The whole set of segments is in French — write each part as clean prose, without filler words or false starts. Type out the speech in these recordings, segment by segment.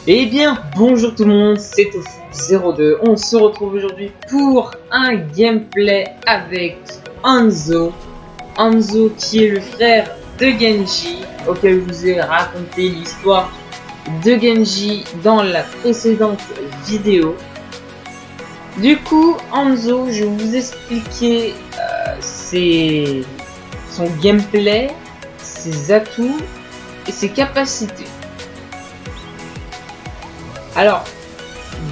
Eh bien, bonjour tout le monde, c'est Tofu02. On se retrouve aujourd'hui pour un gameplay avec Hanzo. Hanzo qui est le frère de Genji, auquel je vous ai raconté l'histoire de Genji dans la précédente vidéo. Du coup, Hanzo, je vais vous expliquer son gameplay, ses atouts et ses capacités. Alors,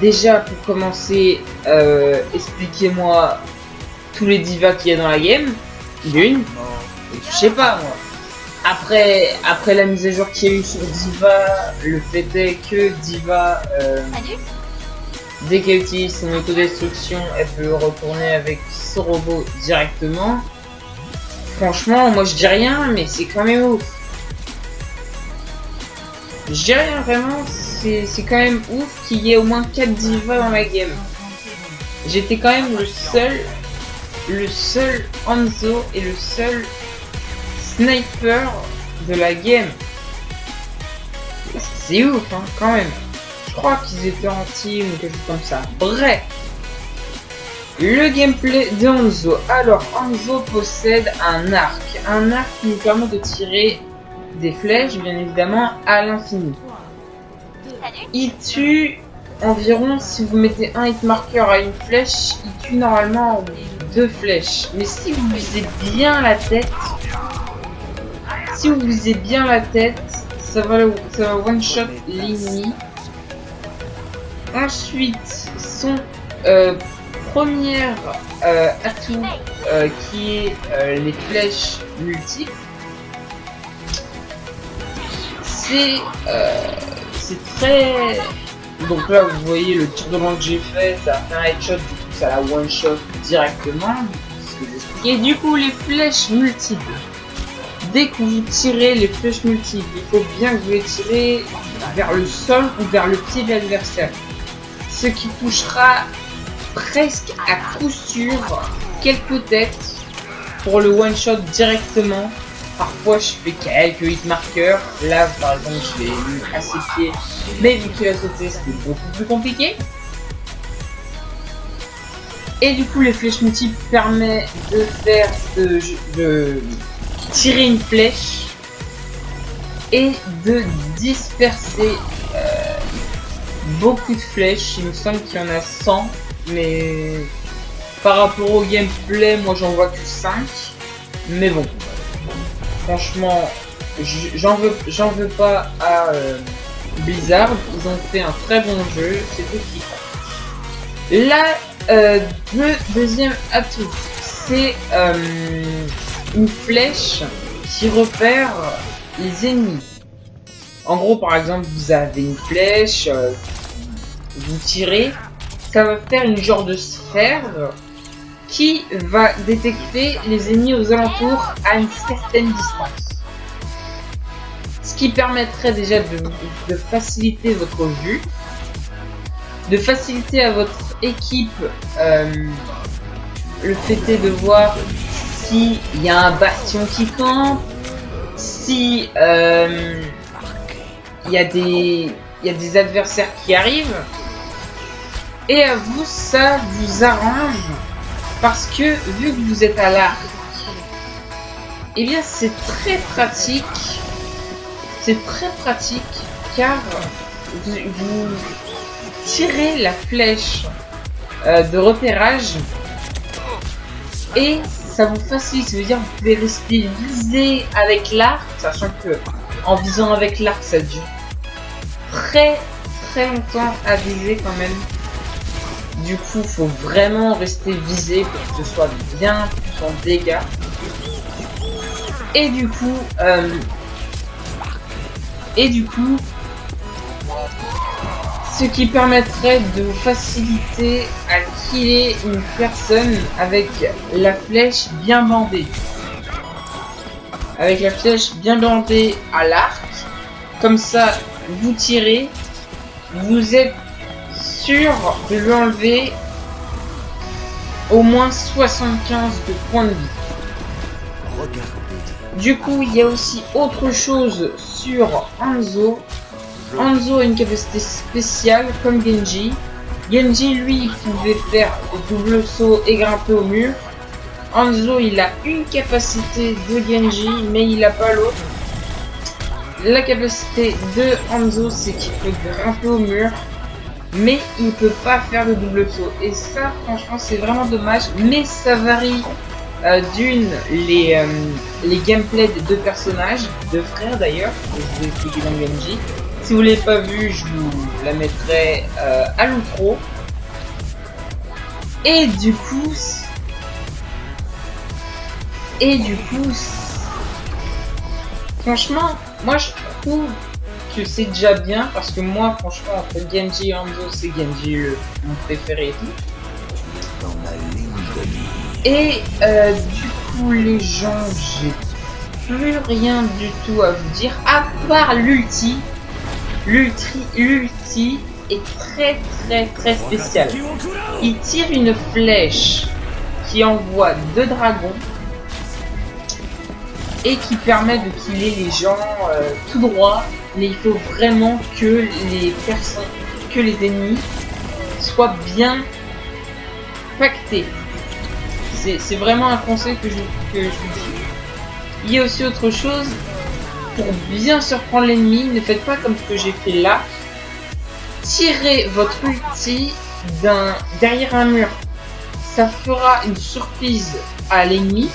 déjà pour commencer, expliquez-moi tous les divas qu'il y a dans la game. Une, je sais pas moi. Après la mise à jour qu'il y a eu sur Diva, le fait est que Diva, dès qu'elle utilise son autodestruction, elle peut retourner avec son robot directement. Franchement, moi je dis rien, mais c'est quand même ouf. Je dis rien vraiment, c'est quand même ouf qu'il y ait au moins 4 divas dans la game. J'étais quand même le seul Hanzo et le seul sniper de la game. C'est ouf hein, quand même. Je crois qu'ils étaient en team ou quelque chose comme ça. Bref. Le gameplay de Hanzo. Alors Hanzo possède un arc. Un arc qui nous permet de tirer des flèches, bien évidemment, à l'infini. Il tue environ, si vous mettez un hit marker à une flèche, il tue normalement 2 flèches. Mais si vous visez bien la tête, ça va one shot l'ennemi. Ensuite, son premier atout qui est les flèches multiples. C'est très... Donc là vous voyez le tir de loin que j'ai fait, ça a fait un headshot, du coup ça la one shot directement, ce que j'expliquais. Du coup les flèches multiples, dès que vous tirez les flèches multiples, il faut bien que vous les tirez vers le sol ou vers le pied de l'adversaire, ce qui touchera presque à coup sûr quelques têtes pour le one shot directement. Parfois je fais quelques hit marqueurs, là par exemple je l'ai mis à ses pieds, mais vu qu'il a sauté c'était beaucoup plus compliqué. Et du coup les flèches multiples permettent de tirer une flèche et de disperser beaucoup de flèches. Il me semble qu'il y en a 100, mais par rapport au gameplay moi j'en vois que 5, mais bon. Franchement, j'en veux pas à Blizzard, ils ont fait un très bon jeu, c'est tout ce qu'il faut. Là, le deuxième atout, c'est une flèche qui repère les ennemis. En gros, par exemple, vous avez une flèche, vous tirez, ça va faire une genre de sphère qui va détecter les ennemis aux alentours à une certaine distance. Ce qui permettrait déjà de faciliter votre vue, de faciliter à votre équipe le fait est de voir s'il y a un bastion qui campe, si il y a des adversaires qui arrivent, et à vous ça vous arrange. Parce que vu que vous êtes à l'arc, eh bien c'est très pratique car vous tirez la flèche de repérage et ça vous facilite, ça veut dire que vous pouvez rester visé avec l'arc, sachant que en visant avec l'arc ça dure très longtemps à viser quand même. Du coup, faut vraiment rester visé pour que ce soit bien plus en dégâts. Et du coup, ce qui permettrait de faciliter à killer une personne avec la flèche bien bandée. Avec la flèche bien bandée à l'arc, comme ça, vous tirez, vous êtes sûr de lui enlever au moins 75 de points de vie. Du coup, il y a aussi autre chose sur Hanzo, Hanzo a une capacité spéciale comme Genji. Genji, lui, il pouvait faire double saut et grimper au mur. Hanzo, il a une capacité de Genji, mais il n'a pas l'autre. La capacité de Hanzo, c'est qu'il peut grimper au mur, mais il peut pas faire de double saut. Et ça, franchement, c'est vraiment dommage. Mais ça varie d'une les gameplays des deux personnages, deux frères d'ailleurs, que je vous ai expliqué dans Genji. Si vous l'avez pas vu, je vous la mettrai à l'outro. Et du coup, franchement, moi je trouve que c'est déjà bien parce que moi, franchement, entre Genji et Hanzo, c'est Genji mon préféré et tout. Et du coup, les gens, j'ai plus rien du tout à vous dire à part l'ulti. L'ulti est très spécial. Il tire une flèche qui envoie 2 dragons et qui permet de killer les gens tout droit, mais il faut vraiment que les ennemis soient bien pactés. C'est vraiment un conseil que je vous dis. Il y a aussi autre chose, pour bien surprendre l'ennemi, ne faites pas comme ce que j'ai fait là. Tirez votre ulti derrière un mur. Ça fera une surprise à l'ennemi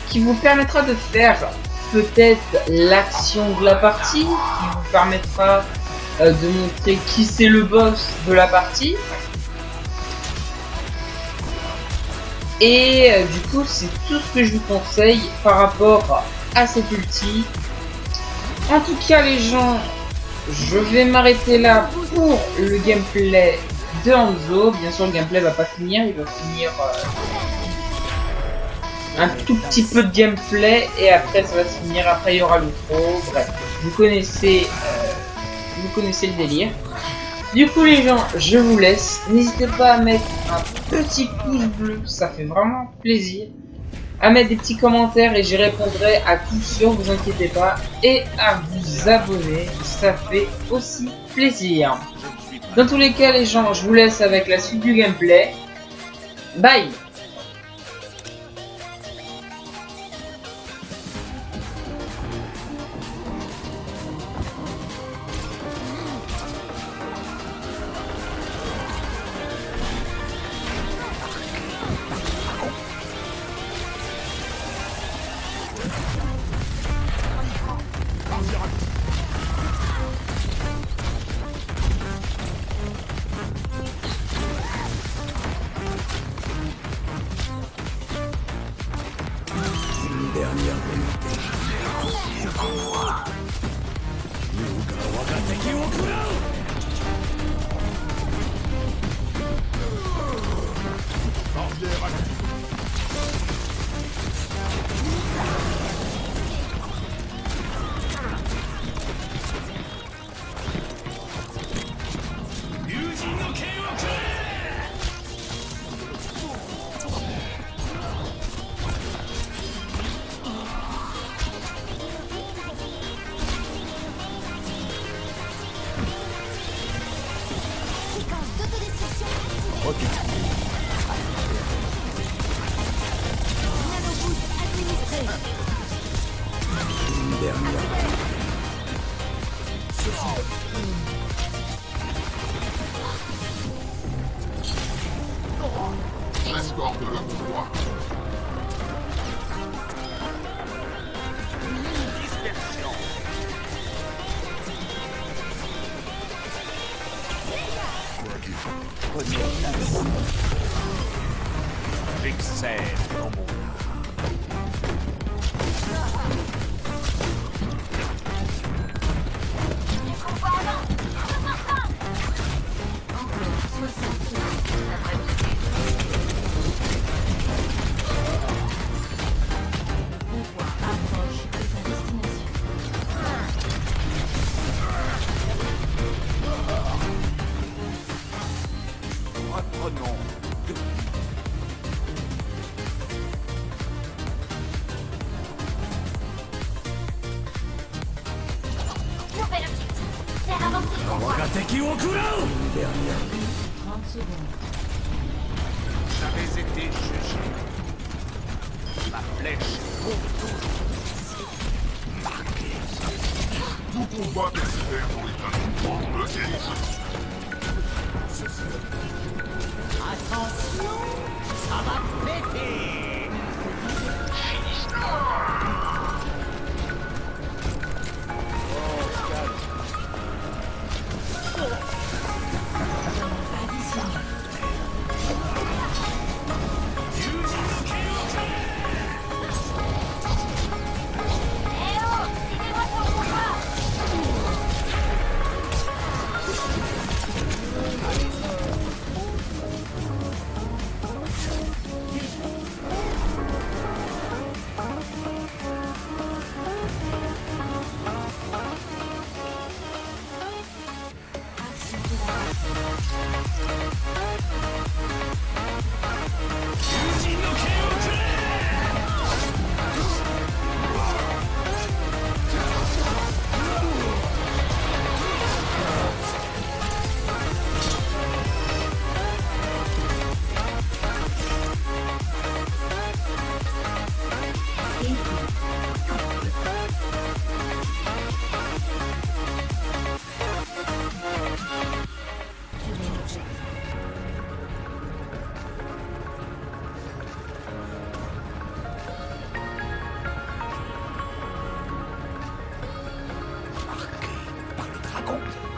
qui vous permettra de faire peut-être l'action de la partie, qui vous permettra de montrer qui c'est le boss de la partie. Et du coup, c'est tout ce que je vous conseille par rapport à cette ulti. En tout cas, les gens, je vais m'arrêter là pour le gameplay de Hanzo. Bien sûr, le gameplay va pas finir, il va finir un tout petit peu de gameplay et après ça va se finir. Après, il y aura l'outro. Bref, vous connaissez le délire. Du coup, les gens, je vous laisse. N'hésitez pas à mettre un petit pouce bleu, ça fait vraiment plaisir. À mettre des petits commentaires et j'y répondrai à coup sûr, vous inquiétez pas. Et à vous abonner, ça fait aussi plaisir. Dans tous les cas, les gens, je vous laisse avec la suite du gameplay. Bye! J'avais été jugé. Ma flèche est pour toujours. Marqué. Tout combat d'expert dans l'état de Attention, ça va péter. Marqué par le dragon.